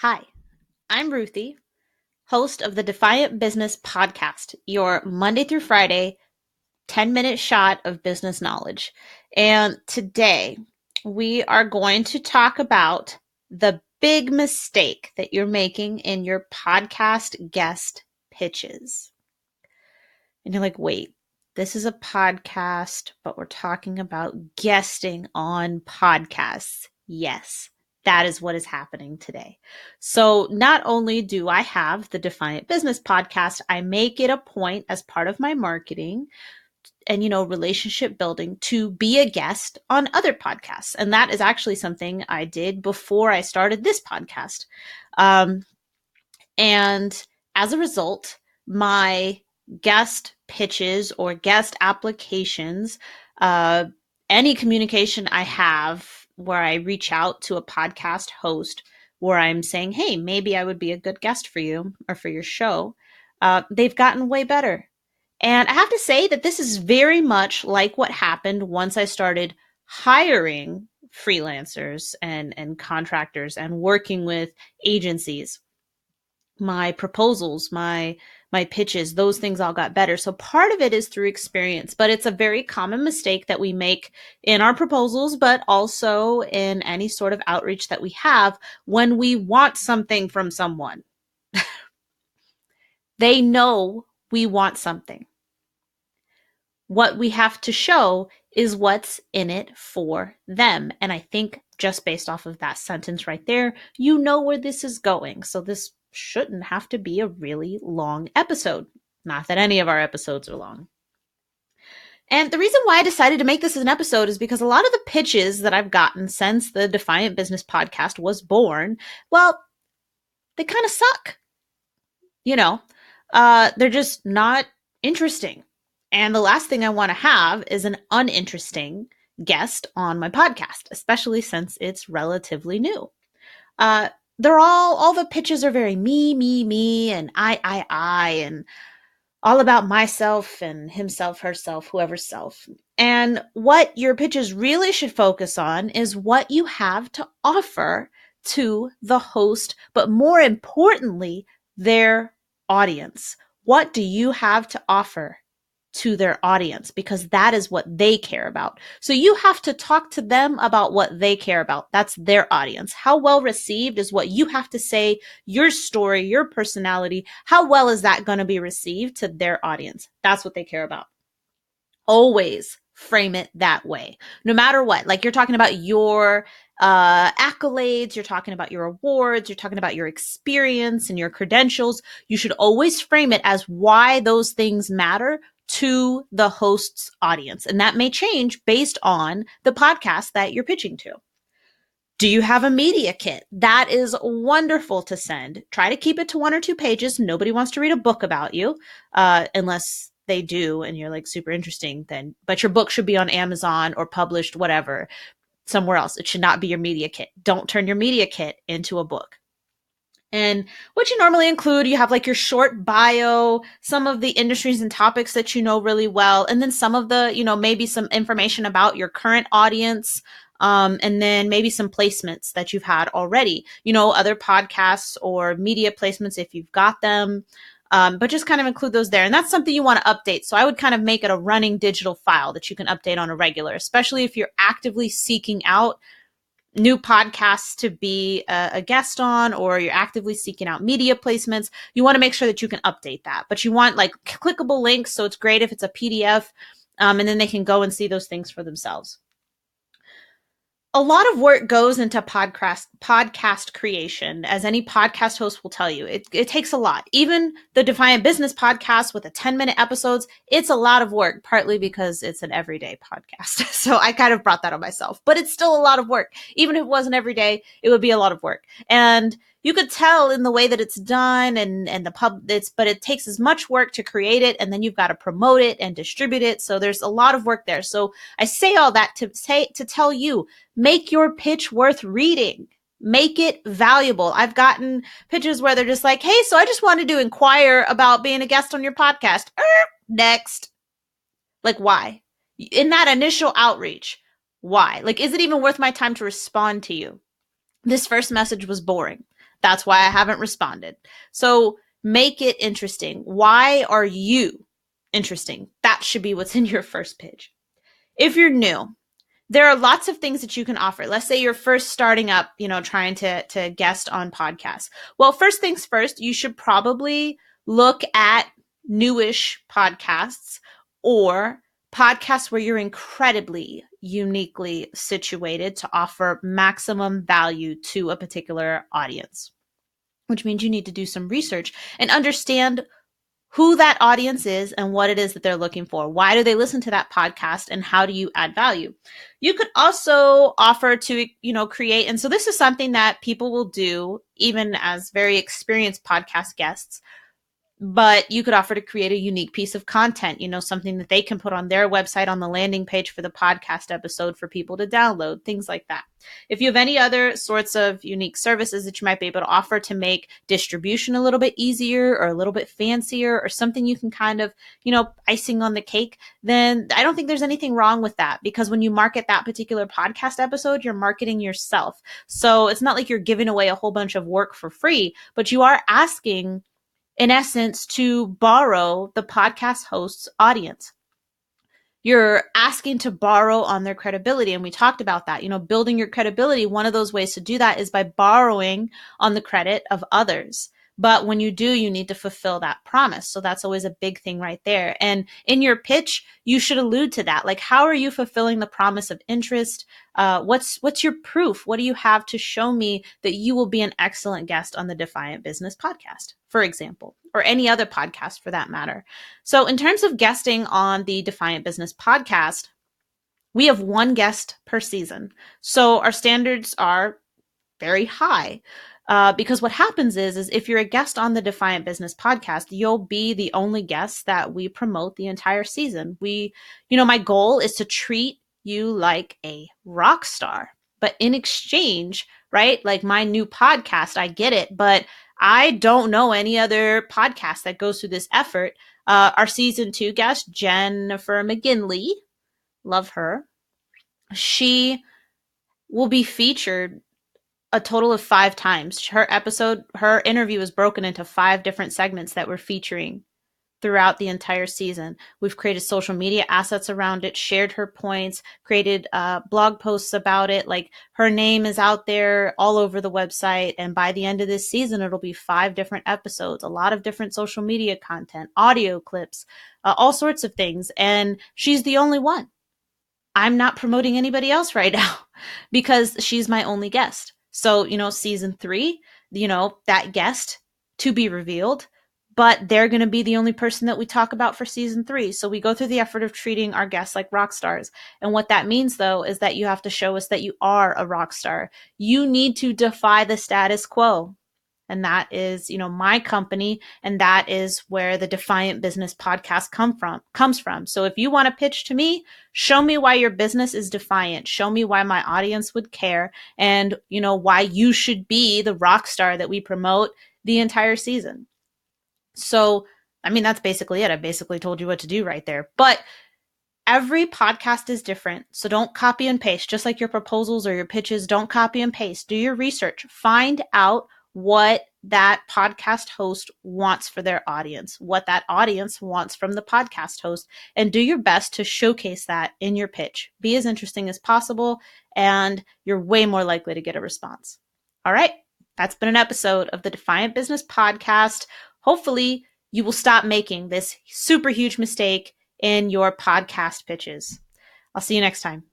Hi, I'm Ruthie, host of the Defiant Business Podcast, your Monday through Friday 10-minute shot of business knowledge. And today we are going to talk about the big mistake that you're making in your podcast guest pitches. And you're like, wait, this is a podcast, but we're talking about guesting on podcasts. Yes, that is what is happening today. So, not only do I have the Defiant Business podcast, I make it a point as part of my marketing and relationship building to be a guest on other podcasts. And that is actually something I did before I started this podcast. Um, and as a result, my guest pitches or guest applications, uh, any communication I have where I reach out to a podcast host where I'm saying, hey, maybe I would be a good guest for you or for your show, they've gotten way better. And I have to say that this is very much like what happened once I started hiring freelancers and contractors and working with agencies. My proposals, my pitches, those things all got better. So part of it is through experience, but it's a very common mistake that we make in our proposals, but also in any sort of outreach that we have when we want something from someone. They know we want something. What we have to show is what's in it for them. And I think just based off of that sentence right there, you know where this is going. So this shouldn't have to be a really long episode. Not that any of our episodes are long. And the reason why I decided to make this as an episode is because a lot of the pitches that I've gotten since the Defiant Business podcast was born, well, they kind of suck. You know, they're just not interesting. And the last thing I want to have is an uninteresting guest on my podcast, especially since it's relatively new. They're all the pitches are very me, and I, and all about myself and himself, herself, whoever's self. And what your pitches really should focus on is what you have to offer to the host, but more importantly, their audience. What do you have to offer to their audience? Because that is what they care about. So you have to talk to them about what they care about. That's their audience. How well received is what you have to say, your story, your personality. How well is that going to be received to their audience? That's what they care about. Always frame it that way, no matter what. Like you're talking about your accolades, you're talking about your awards, you're talking about your experience and your credentials. You should always frame it as why those things matter to the host's audience. And that may change based on the podcast that you're pitching to. Do you have a media kit? That is wonderful to send. Try to keep it to 1 or 2 pages. Nobody wants to read a book about you, unless they do and you're like super interesting then, but your book should be on Amazon or published, whatever, somewhere else. It should not be your media kit. Don't turn your media kit into a book. And what you normally include, you have like your short bio, some of the industries and topics that you know really well, and then some of the, maybe some information about your current audience, and then maybe some placements that you've had already, other podcasts or media placements if you've got them. But just kind of include those there. And that's something you want to update. So I would kind of make it a running digital file that you can update on a regular, especially if you're actively seeking out new podcasts to be a guest on, or you're actively seeking out media placements. You want to make sure that you can update that, but you want like clickable links. So it's great if it's a PDF, and then they can go and see those things for themselves. A lot of work goes into podcast creation, as any podcast host will tell you. It takes a lot. Even the Defiant Business podcast with the 10-minute episodes, it's a lot of work, partly because it's an everyday podcast. So I kind of brought that on myself, but it's still a lot of work. Even if it wasn't every day, it would be a lot of work. And you could tell in the way that it's done and but it takes as much work to create it, and then you've got to promote it and distribute it. So there's a lot of work there. So I say all that to tell you, make your pitch worth reading. Make it valuable. I've gotten pitches where they're just like, hey, so I just wanted to inquire about being a guest on your podcast. Next. Like, why? In that initial outreach, why? Like, is it even worth my time to respond to you? This first message was boring. That's why I haven't responded. So make it interesting. Why are you interesting? That should be what's in your first pitch. If you're new, there are lots of things that you can offer. Let's say you're first starting up, trying to guest on podcasts. Well, first things first, you should probably look at newish podcasts or podcasts where you're incredibly uniquely situated to offer maximum value to a particular audience, which means you need to do some research and understand who that audience is and what it is that they're looking for. Why do they listen to that podcast and how do you add value? You could also offer to, create. And so this is something that people will do even as very experienced podcast guests. But you could offer to create a unique piece of content, something that they can put on their website on the landing page for the podcast episode for people to download, things like that. If you have any other sorts of unique services that you might be able to offer to make distribution a little bit easier or a little bit fancier or something you can kind of, icing on the cake, then I don't think there's anything wrong with that, because when you market that particular podcast episode, you're marketing yourself. So it's not like you're giving away a whole bunch of work for free, but you are asking, in essence, to borrow the podcast host's audience. You're asking to borrow on their credibility. And we talked about that, building your credibility. One of those ways to do that is by borrowing on the credit of others. But when you do, you need to fulfill that promise. So that's always a big thing right there. And in your pitch, you should allude to that. Like, how are you fulfilling the promise of interest? What's your proof? What do you have to show me that you will be an excellent guest on the Defiant Business podcast, for example, or any other podcast for that matter? So in terms of guesting on the Defiant Business podcast, we have one guest per season. So our standards are very high. Because what happens is if you're a guest on the Defiant Business podcast, you'll be the only guest that we promote the entire season. My goal is to treat you like a rock star, but in exchange, right? Like my new podcast, I get it, but I don't know any other podcast that goes through this effort. Our season 2 guest, Jennifer McGinley, love her. She will be featured a total of 5 times. Her interview is broken into 5 different segments that we're featuring throughout the entire season. We've created social media assets around it, shared her points, created blog posts about it. Like, her name is out there all over the website. And by the end of this season, it'll be 5 different episodes, a lot of different social media content, audio clips, all sorts of things. And she's the only one. I'm not promoting anybody else right now because she's my only guest. So, season 3, that guest to be revealed, but they're going to be the only person that we talk about for season 3. So we go through the effort of treating our guests like rock stars. And what that means, though, is that you have to show us that you are a rock star. You need to defy the status quo. And that is, my company. And that is where the Defiant Business podcast comes from. So if you want to pitch to me, show me why your business is defiant. Show me why my audience would care, and, why you should be the rock star that we promote the entire season. So, that's basically it. I basically told you what to do right there. But every podcast is different. So don't copy and paste. Just like your proposals or your pitches, don't copy and paste. Do your research. Find out what that podcast host wants for their audience, what that audience wants from the podcast host, and do your best to showcase that in your pitch. Be as interesting as possible, and you're way more likely to get a response. All right, that's been an episode of the Defiant Business podcast. Hopefully, you will stop making this super huge mistake in your podcast pitches. I'll see you next time.